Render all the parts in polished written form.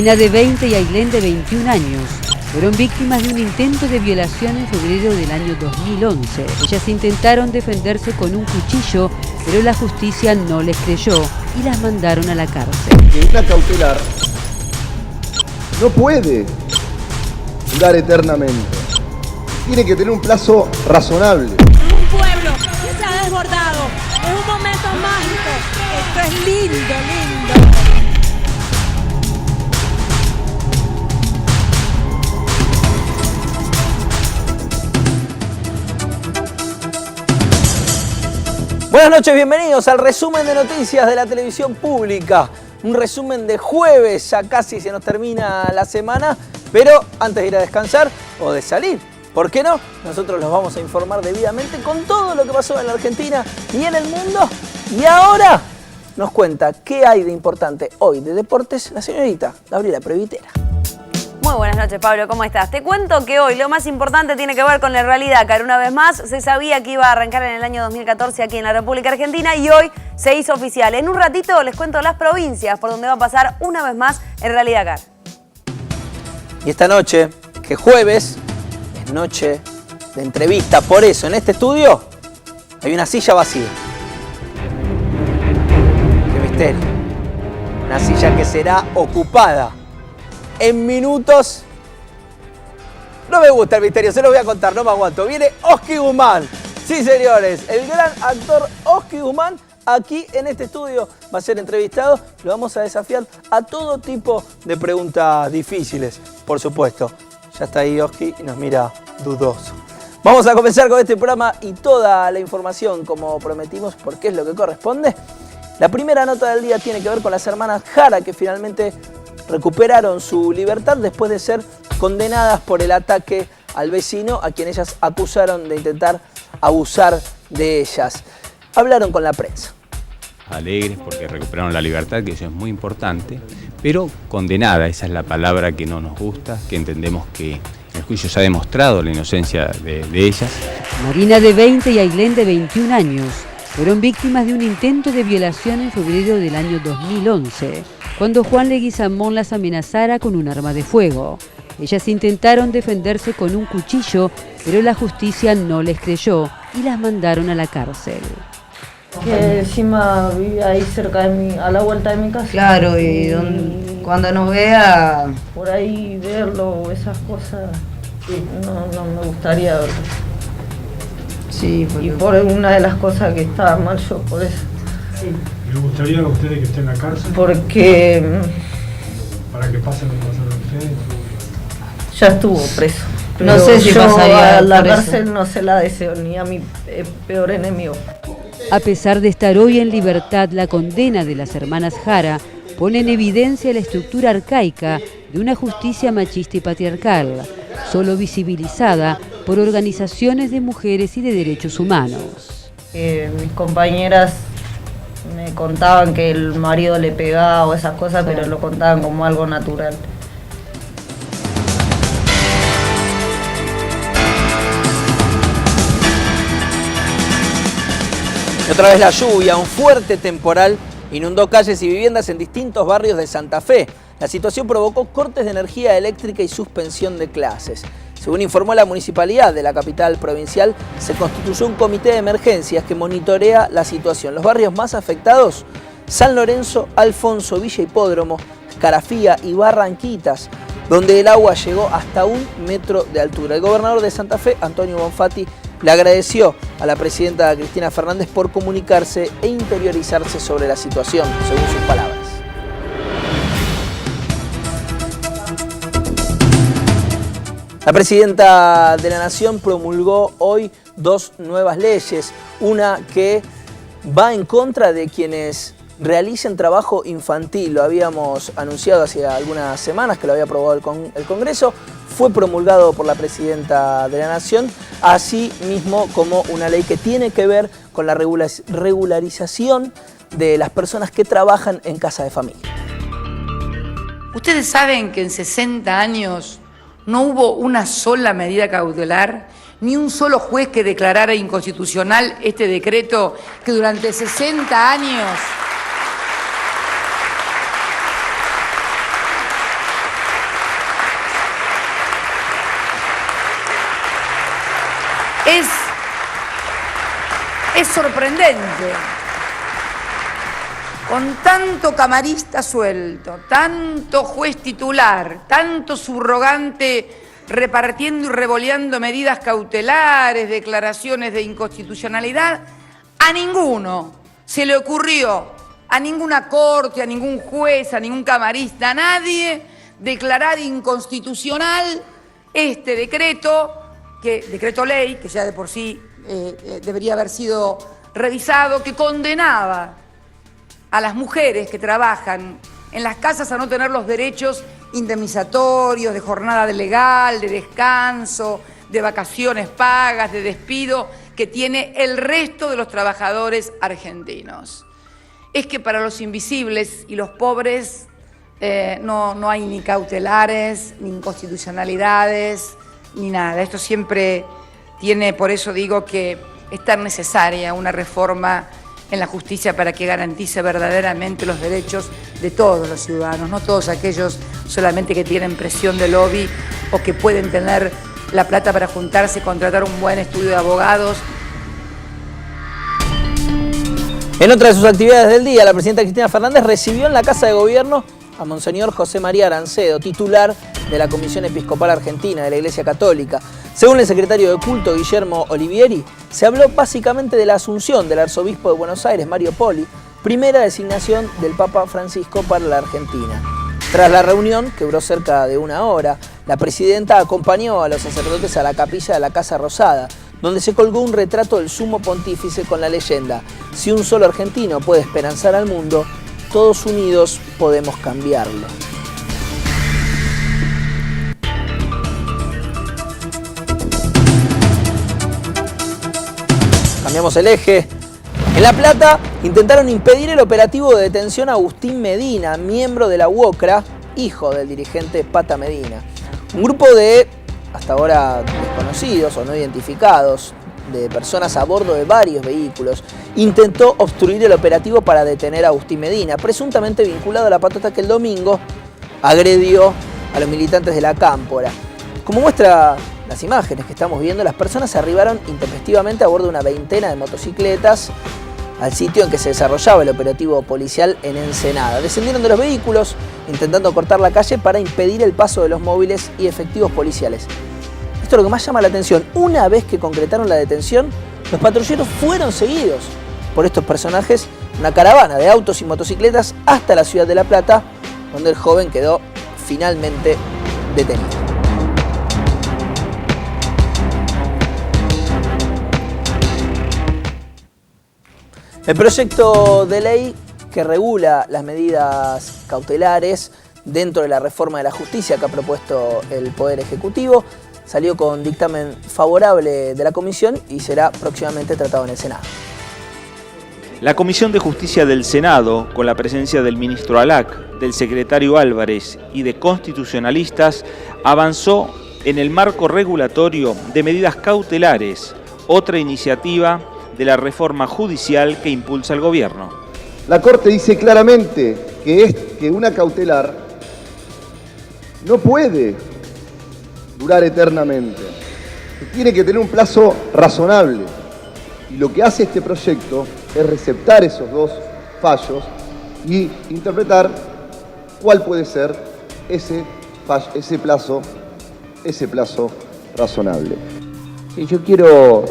Marina, de 20, y Ailén, de 21 años, fueron víctimas de un intento de violación en febrero del año 2011. Ellas intentaron defenderse con un cuchillo, pero la justicia no les creyó y las mandaron a la cárcel. Una cautelar no puede durar eternamente. Tiene que tener un plazo razonable. Un pueblo que se ha desbordado. Es un momento mágico. Esto es lindo, lindo. Buenas noches, bienvenidos al resumen de noticias de la televisión pública. Un resumen de jueves, ya casi se nos termina la semana, pero antes de ir a descansar o de salir, ¿por qué no? Nosotros los vamos a informar debidamente con todo lo que pasó en la Argentina y en el mundo. Y ahora nos cuenta qué hay de importante hoy de deportes la señorita Gabriela Previtera. Muy buenas noches, Pablo, ¿cómo estás? Te cuento que hoy lo más importante tiene que ver con la Rally Dakar. Una vez más, se sabía que iba a arrancar en el año 2014 aquí en la República Argentina y hoy se hizo oficial. En un ratito les cuento las provincias por donde va a pasar una vez más el Rally Dakar. Y esta noche, que jueves, es noche de entrevista. Por eso, en este estudio hay una silla vacía. ¡Qué misterio! Una silla que será ocupada en minutos. No me gusta el misterio, se lo voy a contar, no me aguanto. Viene Oski Guzmán. Sí, señores, el gran actor Oski Guzmán aquí en este estudio va a ser entrevistado. Lo vamos a desafiar a todo tipo de preguntas difíciles, por supuesto. Ya está ahí Oski y nos mira dudoso. Vamos a comenzar con este programa y toda la información, como prometimos, porque es lo que corresponde. La primera nota del día tiene que ver con las hermanas Jara, que finalmente recuperaron su libertad después de ser condenadas por el ataque al vecino a quien ellas acusaron de intentar abusar de ellas. Hablaron con la prensa. Alegres porque recuperaron la libertad, que eso es muy importante, pero condenada, esa es la palabra que no nos gusta, que entendemos que el juicio se ha demostrado la inocencia de ellas. Marina, de 20, y Ailén, de 21 años, fueron víctimas de un intento de violación en febrero del año 2011, cuando Juan Leguizamón las amenazara con un arma de fuego. Ellas intentaron defenderse con un cuchillo, pero la justicia no les creyó y las mandaron a la cárcel. Que encima vive ahí cerca de a la vuelta de mi casa. Claro, y cuando nos vea... Por ahí verlo, esas cosas, no me gustaría verlo. Sí, y por una de las cosas que estaba mal yo, por eso. Sí. ¿Le gustaría a ustedes que esté en la cárcel? Porque... ¿Para que pase lo que pasaron ustedes? Ya estuvo preso. Pero no sé si yo pasaría a la preso. cárcel no se la deseo ni a mi peor enemigo. A pesar de estar hoy en libertad, la condena de las hermanas Jara pone en evidencia la estructura arcaica de una justicia machista y patriarcal, solo visibilizada por organizaciones de mujeres y de derechos humanos. Mis compañeras me contaban que el marido le pegaba o esas cosas, sí, pero lo contaban como algo natural. Y otra vez la lluvia, un fuerte temporal inundó calles y viviendas en distintos barrios de Santa Fe. La situación provocó cortes de energía eléctrica y suspensión de clases. Según informó la municipalidad de la capital provincial, se constituyó un comité de emergencias que monitorea la situación. Los barrios más afectados: San Lorenzo, Alfonso, Villa Hipódromo, Escarafía y Barranquitas, donde el agua llegó hasta 1 metro de altura. El gobernador de Santa Fe, Antonio Bonfatti, le agradeció a la presidenta Cristina Fernández por comunicarse e interiorizarse sobre la situación, según sus palabras. La presidenta de la Nación promulgó hoy 2 nuevas leyes, una que va en contra de quienes realicen trabajo infantil. Lo habíamos anunciado hace algunas semanas que lo había aprobado el Congreso. Fue promulgado por la presidenta de la Nación, así mismo como una ley que tiene que ver con la regularización de las personas que trabajan en casa de familia. Ustedes saben que en 60 años no hubo una sola medida cautelar, ni un solo juez que declarara inconstitucional este decreto que durante 60 años Es sorprendente. Con tanto camarista suelto, tanto juez titular, tanto subrogante repartiendo y revoleando medidas cautelares, declaraciones de inconstitucionalidad, a ninguno se le ocurrió, a ninguna corte, a ningún juez, a ningún camarista, a nadie, declarar inconstitucional este decreto ley, que ya de por sí debería haber sido revisado, que condenaba a las mujeres que trabajan en las casas a no tener los derechos indemnizatorios, de jornada legal, de descanso, de vacaciones pagas, de despido, que tiene el resto de los trabajadores argentinos. Es que para los invisibles y los pobres no hay ni cautelares, ni inconstitucionalidades, ni nada. Esto siempre tiene, por eso digo que es tan necesaria una reforma en la justicia para que garantice verdaderamente los derechos de todos los ciudadanos, no todos aquellos solamente que tienen presión de lobby o que pueden tener la plata para juntarse y contratar un buen estudio de abogados. En otra de sus actividades del día, la presidenta Cristina Fernández recibió en la Casa de Gobierno a Monseñor José María Arancedo, titular de la Comisión Episcopal Argentina de la Iglesia Católica. Según el secretario de Culto, Guillermo Olivieri, se habló básicamente de la asunción del arzobispo de Buenos Aires, Mario Poli, primera designación del Papa Francisco para la Argentina. Tras la reunión, que duró cerca de una hora, la presidenta acompañó a los sacerdotes a la capilla de la Casa Rosada, donde se colgó un retrato del sumo pontífice con la leyenda: si un solo argentino puede esperanzar al mundo, todos unidos podemos cambiarlo. Cambiamos el eje. En La Plata intentaron impedir el operativo de detención a Agustín Medina, miembro de la UOCRA, hijo del dirigente Pata Medina. Un grupo de, hasta ahora desconocidos o no identificados, de personas a bordo de varios vehículos, intentó obstruir el operativo para detener a Agustín Medina, presuntamente vinculado a la patota que el domingo agredió a los militantes de la Cámpora. Como muestra las imágenes que estamos viendo, las personas arribaron intempestivamente a bordo de una veintena de motocicletas al sitio en que se desarrollaba el operativo policial en Ensenada. Descendieron de los vehículos intentando cortar la calle para impedir el paso de los móviles y efectivos policiales. Esto es lo que más llama la atención. Una vez que concretaron la detención, los patrulleros fueron seguidos por estos personajes, una caravana de autos y motocicletas hasta la ciudad de La Plata, donde el joven quedó finalmente detenido. El proyecto de ley que regula las medidas cautelares dentro de la reforma de la justicia que ha propuesto el Poder Ejecutivo salió con dictamen favorable de la Comisión y será próximamente tratado en el Senado. La Comisión de Justicia del Senado, con la presencia del ministro Alac, del secretario Álvarez y de constitucionalistas, avanzó en el marco regulatorio de medidas cautelares, otra iniciativa de la reforma judicial que impulsa el gobierno. La Corte dice claramente que una cautelar no puede durar eternamente, que tiene que tener un plazo razonable. Y lo que hace este proyecto es receptar esos dos fallos y interpretar cuál puede ser ese plazo razonable. Sí, yo quiero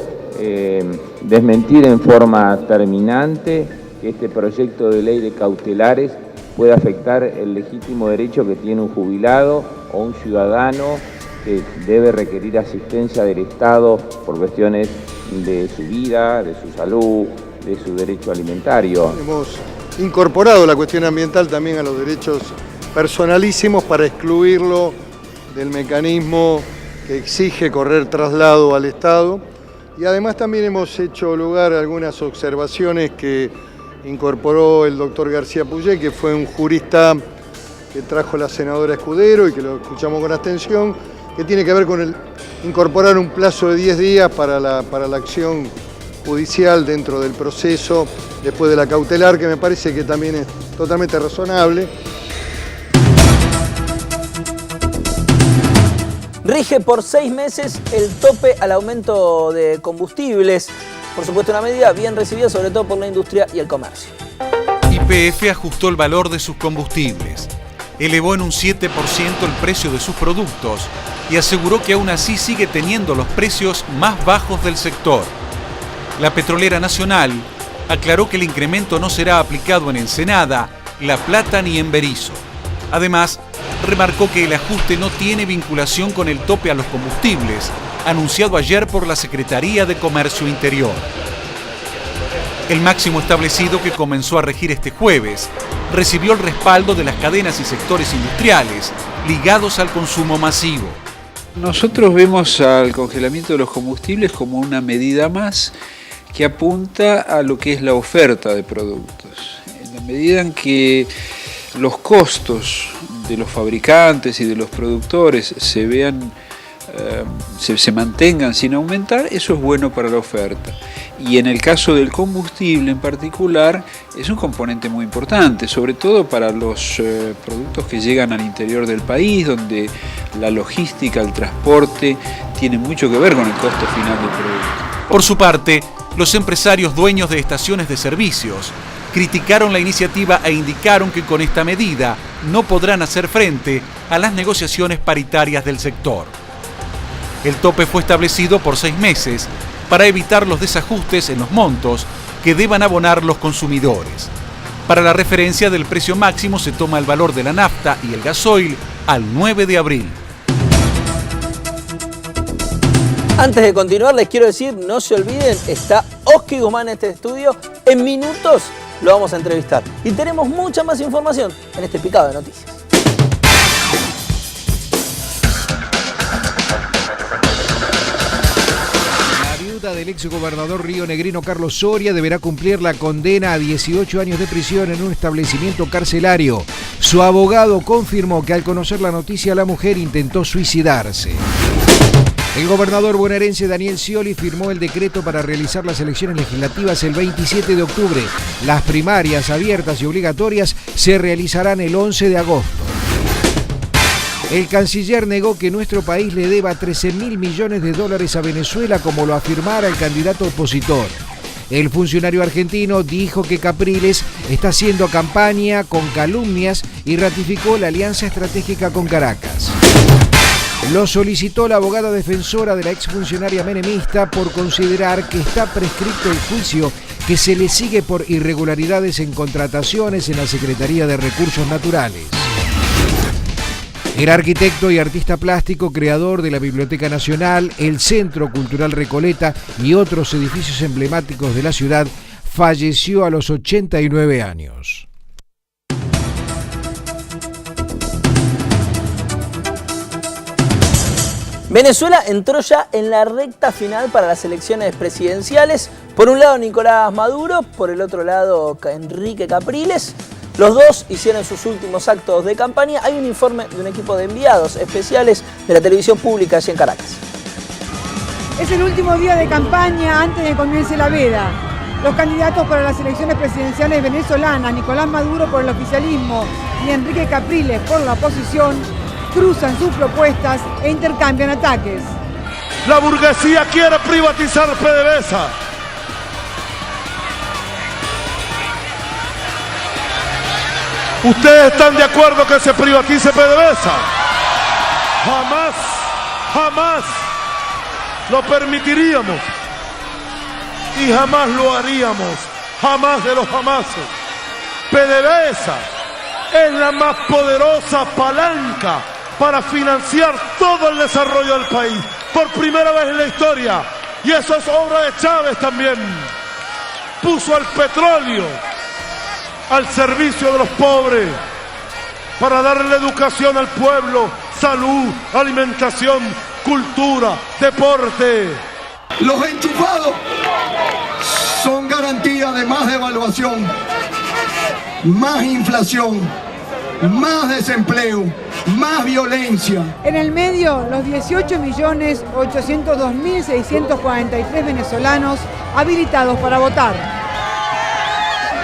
desmentir en forma terminante que este proyecto de ley de cautelares pueda afectar el legítimo derecho que tiene un jubilado o un ciudadano que debe requerir asistencia del Estado por cuestiones de su vida, de su salud, de su derecho alimentario. Hemos incorporado la cuestión ambiental también a los derechos personalísimos para excluirlo del mecanismo que exige correr traslado al Estado. Y además también hemos hecho lugar a algunas observaciones que incorporó el doctor García Puget, que fue un jurista que trajo la senadora Escudero y que lo escuchamos con atención, que tiene que ver con incorporar un plazo de 10 días para la acción judicial dentro del proceso, después de la cautelar, que me parece que también es totalmente razonable. Rige por 6 meses el tope al aumento de combustibles. Por supuesto, una medida bien recibida, sobre todo por la industria y el comercio. YPF ajustó el valor de sus combustibles, elevó en un 7% el precio de sus productos y aseguró que aún así sigue teniendo los precios más bajos del sector. La Petrolera Nacional aclaró que el incremento no será aplicado en Ensenada, La Plata ni en Berisso. Además, remarcó que el ajuste no tiene vinculación con el tope a los combustibles, anunciado ayer por la Secretaría de Comercio Interior. El máximo establecido, que comenzó a regir este jueves, recibió el respaldo de las cadenas y sectores industriales ligados al consumo masivo. Nosotros vemos al congelamiento de los combustibles como una medida más que apunta a lo que es la oferta de productos. En la medida en que los costos de los fabricantes y de los productores se mantengan sin aumentar, eso es bueno para la oferta. Y en el caso del combustible en particular, es un componente muy importante, sobre todo para los productos que llegan al interior del país, donde la logística, el transporte, tiene mucho que ver con el costo final del producto. Por su parte, los empresarios dueños de estaciones de servicios criticaron la iniciativa e indicaron que con esta medida no podrán hacer frente a las negociaciones paritarias del sector. El tope fue establecido por 6 meses para evitar los desajustes en los montos que deban abonar los consumidores. Para la referencia del precio máximo se toma el valor de la nafta y el gasoil al 9 de abril. Antes de continuar, les quiero decir, no se olviden, está Oski Guzmán en este estudio. En minutos lo vamos a entrevistar. Y tenemos mucha más información en este picado de noticias. Del exgobernador rionegrino Carlos Soria deberá cumplir la condena a 18 años de prisión en un establecimiento carcelario. Su abogado confirmó que al conocer la noticia la mujer intentó suicidarse. El gobernador bonaerense Daniel Scioli firmó el decreto para realizar las elecciones legislativas el 27 de octubre. Las primarias abiertas y obligatorias se realizarán el 11 de agosto. El canciller negó que nuestro país le deba 13.000 millones de dólares a Venezuela, como lo afirmara el candidato opositor. El funcionario argentino dijo que Capriles está haciendo campaña con calumnias y ratificó la alianza estratégica con Caracas. Lo solicitó la abogada defensora de la exfuncionaria menemista por considerar que está prescrito el juicio que se le sigue por irregularidades en contrataciones en la Secretaría de Recursos Naturales. El arquitecto y artista plástico, creador de la Biblioteca Nacional, el Centro Cultural Recoleta y otros edificios emblemáticos de la ciudad, falleció a los 89 años. Venezuela entró ya en la recta final para las elecciones presidenciales. Por un lado Nicolás Maduro, por el otro lado Enrique Capriles. Los dos hicieron sus últimos actos de campaña. Hay un informe de un equipo de enviados especiales de la televisión pública allí en Caracas. Es el último día de campaña antes de que comience la veda. Los candidatos para las elecciones presidenciales venezolanas, Nicolás Maduro por el oficialismo y Enrique Capriles por la oposición, cruzan sus propuestas e intercambian ataques. La burguesía quiere privatizar PDVSA. ¿Ustedes están de acuerdo que se privatice PDVSA? Jamás lo permitiríamos y jamás lo haríamos, jamás de los jamases. PDVSA es la más poderosa palanca para financiar todo el desarrollo del país, por primera vez en la historia, y eso es obra de Chávez también. Puso el petróleo al servicio de los pobres, para darle educación al pueblo, salud, alimentación, cultura, deporte. Los enchufados son garantía de más devaluación, más inflación, más desempleo, más violencia. En el medio, los 18.802.643 venezolanos habilitados para votar.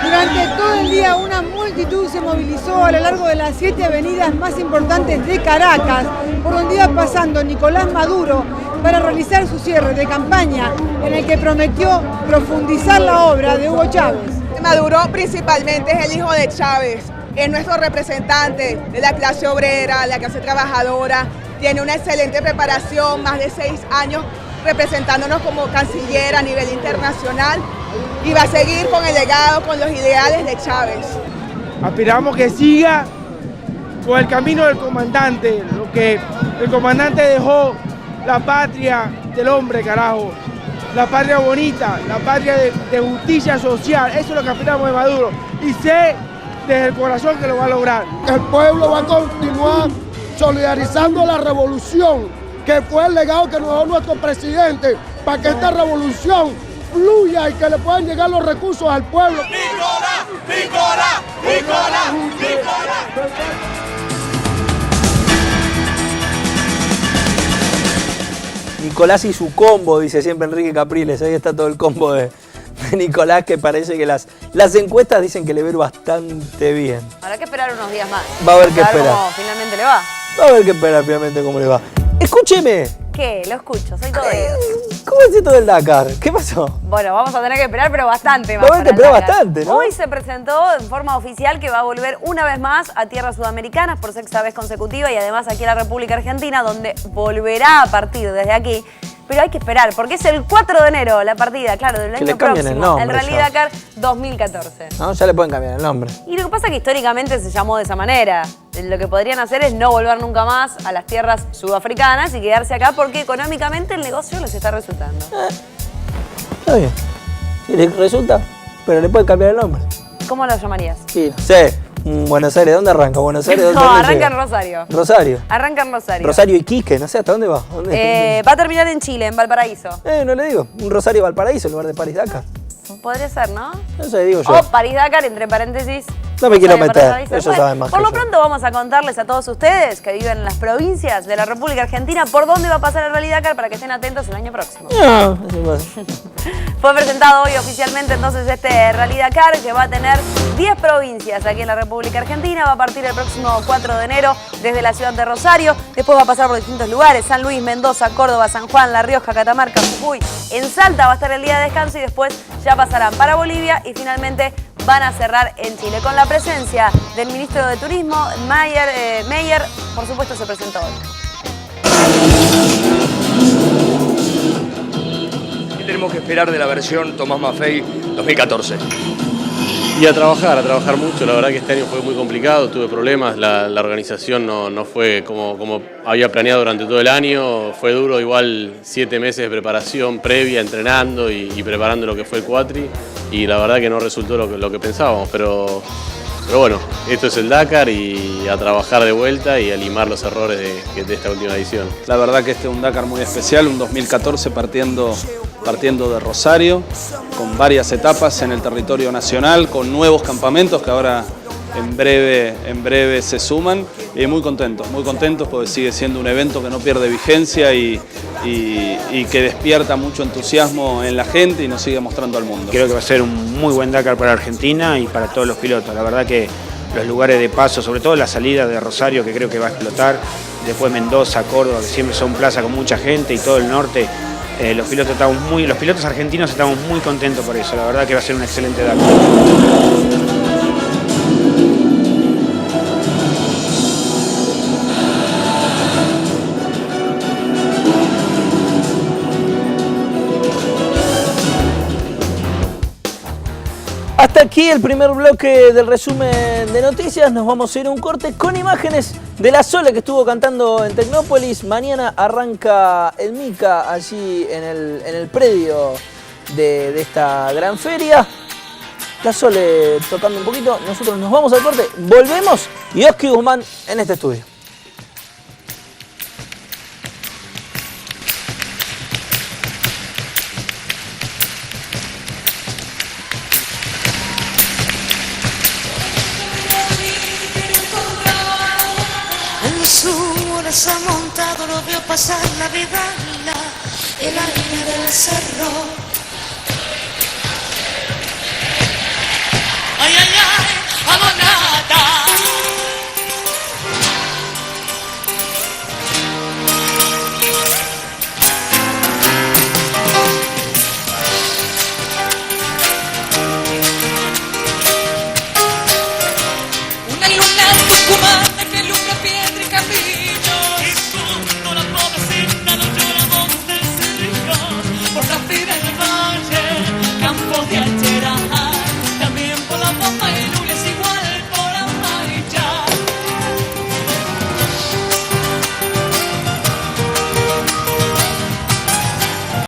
Durante todo el día una multitud se movilizó a lo largo de las 7 avenidas más importantes de Caracas por donde iba pasando Nicolás Maduro para realizar su cierre de campaña en el que prometió profundizar la obra de Hugo Chávez. Maduro principalmente es el hijo de Chávez, es nuestro representante de la clase obrera, la clase trabajadora, tiene una excelente preparación, más de 6 años representándonos como canciller a nivel internacional y va a seguir con el legado, con los ideales de Chávez. Aspiramos que siga con el camino del comandante, lo que el comandante dejó, la patria del hombre, carajo, la patria bonita, la patria de justicia social, eso es lo que aspiramos de Maduro y sé desde el corazón que lo va a lograr. El pueblo va a continuar solidarizando la revolución, que fue el legado que nos dejó nuestro presidente, para que esta revolución fluya y que le puedan llegar los recursos al pueblo. ¡Nicolás! ¡Nicolás! ¡Nicolás! ¡Nicolás! Nicolás y su combo, dice siempre Enrique Capriles. Ahí está todo el combo de Nicolás, que parece que las encuestas dicen que le ve bastante bien. Habrá que esperar unos días más. Va a haber que ver esperar. cómo finalmente le va. Va a haber que esperar finalmente cómo le va. Escúcheme. ¿Qué? Lo escucho, soy todo oídos. ¿Cómo es esto del Dakar? ¿Qué pasó? Bueno, vamos a tener que esperar, pero bastante más. Va a haber que esperar bastante, ¿no? Hoy se presentó en forma oficial que va a volver una vez más a tierras sudamericanas por 6ª vez consecutiva y además aquí a la República Argentina, donde volverá a partir desde aquí. Pero hay que esperar, porque es el 4 de enero la partida, claro, del año próximo. El nombre, el Rally Dakar 2014. No, ya le pueden cambiar el nombre. Y lo que pasa es que históricamente se llamó de esa manera. Lo que podrían hacer es no volver nunca más a las tierras sudafricanas y quedarse acá porque económicamente el negocio les está resultando. Está bien. Sí, le resulta, pero le pueden cambiar el nombre. ¿Cómo lo llamarías? Sí, no sé. Buenos Aires, ¿dónde arranca? Buenos Aires, ¿dónde No, arranca llega? en Rosario. Rosario. Arranca en Rosario. Rosario y Quique, no sé, ¿hasta dónde va? Va a terminar en Chile, en Valparaíso. No le digo. Un Rosario Valparaíso en lugar de París-Dakar. Podría ser, ¿no? No sé, digo yo. O París-Dakar, entre paréntesis. No me quiero meter, Valparaíso. ellos Bueno, saben más por que lo yo. pronto vamos a contarles a todos ustedes que viven en las provincias de la República Argentina por dónde va a pasar el Rally Dakar para que estén atentos el año próximo. No, eso pasa. Fue presentado hoy oficialmente entonces este Rally Dakar que va a tener 10 provincias aquí en la República Argentina. Va a partir el próximo 4 de enero desde la ciudad de Rosario. Después va a pasar por distintos lugares: San Luis, Mendoza, Córdoba, San Juan, La Rioja, Catamarca, Jujuy. En Salta va a estar el día de descanso y después ya pasarán para Bolivia y finalmente van a cerrar en Chile. Con la presencia del ministro de Turismo, Meyer, por supuesto se presentó hoy. ¿Qué tenemos que esperar de la versión Tomás Maffei 2014? Y a trabajar mucho. La verdad que este año fue muy complicado, tuve problemas, la organización no fue como había planeado durante todo el año, fue duro, igual 7 meses de preparación previa, entrenando y preparando lo que fue el Cuatri, y la verdad que no resultó lo que pensábamos, pero bueno, esto es el Dakar y a trabajar de vuelta y a limar los errores de esta última edición. La verdad que este es un Dakar muy especial, un 2014 partiendo de Rosario, con varias etapas en el territorio nacional, con nuevos campamentos que ahora en breve se suman, y muy contentos porque sigue siendo un evento que no pierde vigencia y que despierta mucho entusiasmo en la gente y nos sigue mostrando al mundo. Creo que va a ser un muy buen Dakar para Argentina y para todos los pilotos. La verdad que los lugares de paso, sobre todo la salida de Rosario, que creo que va a explotar, después Mendoza, Córdoba, que siempre son plazas con mucha gente, y todo el norte, los pilotos argentinos estamos muy contentos por eso. La verdad que va a ser un excelente Dakar. Hasta aquí el primer bloque del resumen de noticias. Nos vamos a ir a un corte con imágenes de la Sole que estuvo cantando en Tecnópolis. Mañana arranca el Mica allí en el predio de esta gran feria. La Sole tocando un poquito. Nosotros nos vamos al corte, volvemos y Oski Guzmán en este estudio. Ha montado, lo veo pasar la vida en la línea del cerro. Ay, ay, ay, abonada.